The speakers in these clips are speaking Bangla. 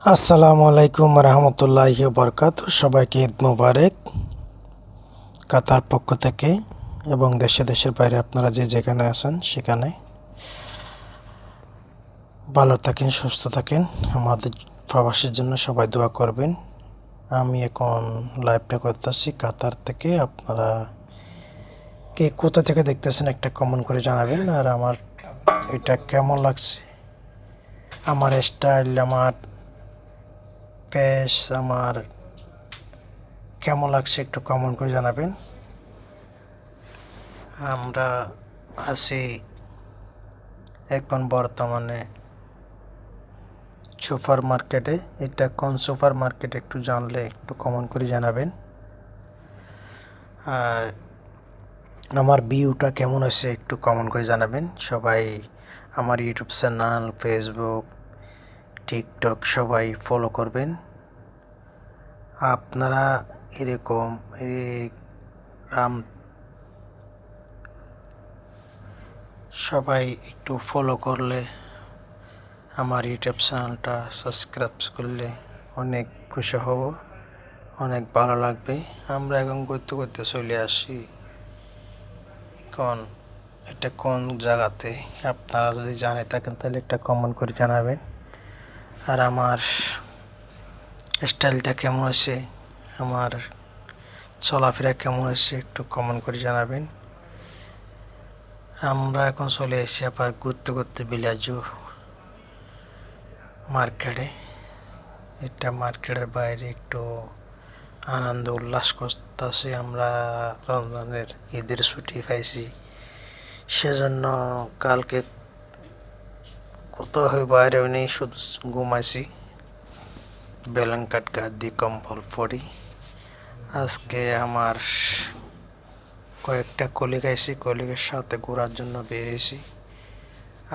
আসসালামু আলাইকুম রহমতুল্লাহি বরকাত। সবাইকে ঈদ মোবারক কাতার পক্ষ থেকে এবং দেশের বাইরে আপনারা যে যেখানে আছেন সেখানে ভালো থাকেন, সুস্থ থাকেন। আমাদের প্রবাসের জন্য সবাই দোয়া করবেন। আমি এখন লাইভটা করতেছি কাতার থেকে। আপনারা কে কোথা থেকে দেখতেছেন একটা কমেন্ট করে জানাবেন। আর আমার এটা কেমন লাগছে, আমার স্টাইল, আমার পেশ, আমার কেমন লাগছে একটু কমেন্ট করে জানাবেন। আমরা আছি এখন বর্তমানে সুপার মার্কেটে। এটা কোন সুপার মার্কেট একটু জানলে একটু কমেন্ট করে জানাবেন। আর আমার ভিউটা কেমন হয়েছে একটু কমেন্ট করে জানাবেন। সবাই আমার ইউটিউব চ্যানেল, ফেসবুক, টিকটক সবাই ফলো করবেন। আপনারা এরকম রাম সবাই একটু ফলো করলে, আমার ইউটিউব চ্যানেলটা সাবস্ক্রাইব করলে অনেক খুশি হব, অনেক ভালো লাগবে। আমরা এখন করতে করতে চলে আসি এখন এটা কোন জায়গাতে। আপনারা যদি জানে থাকেন তাহলে একটা কমেন্ট করে জানাবেন। আর আমার স্টাইলটা কেমন হয়েছে, আমার চলাফেরা কেমন হয়েছে একটু কমেন্ট করে জানাবেন। আমরা এখন চলে এসেছি আবার ঘুরতে ঘুরতে বিলাজু মার্কেটে। এটা মার্কেটের বাইরে একটু আনন্দ উল্লাস করতেছি। আমরা রমজানের ঈদের ছুটি পাইছি, সেজন্য কালকে কোথাও বাইরে নেই, শুধু ঘুমাইছি ব্ল্যাঙ্কেট গায়ে দিয়ে, কম্বল পরি। আজকে আমার কয়েকটা কলিগ আইছি, কলিগের সাথে ঘোরার জন্য বেরিয়েছি।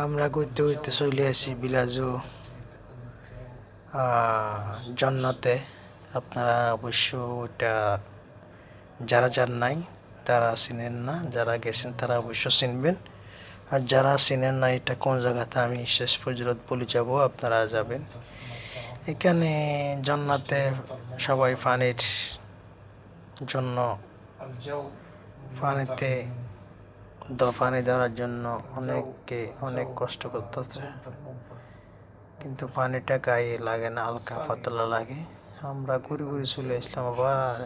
আমরা ঘুরতে ঘুরতে চলে আসি বিলাজু জন্নতে। আপনারা অবশ্য ওটা যারা যার নাই তারা চিনেন না, যারা গেছেন তারা অবশ্য চিনবেন। আর যারা চিনেন না এটা কোন জায়গাতে আমি শেষ পর্যন্ত বলে যাব, আপনারা যাবেন। এখানে জান্নাতে সবাই পানির জন্য পানিতে পানি দেওয়ার জন্য অনেককে অনেক কষ্ট করতেছে, কিন্তু পানিটা গায়ে লাগে না, হালকা পাতলা লাগে। আমরা ঘুরে ঘুরে চলে আসলাম আবার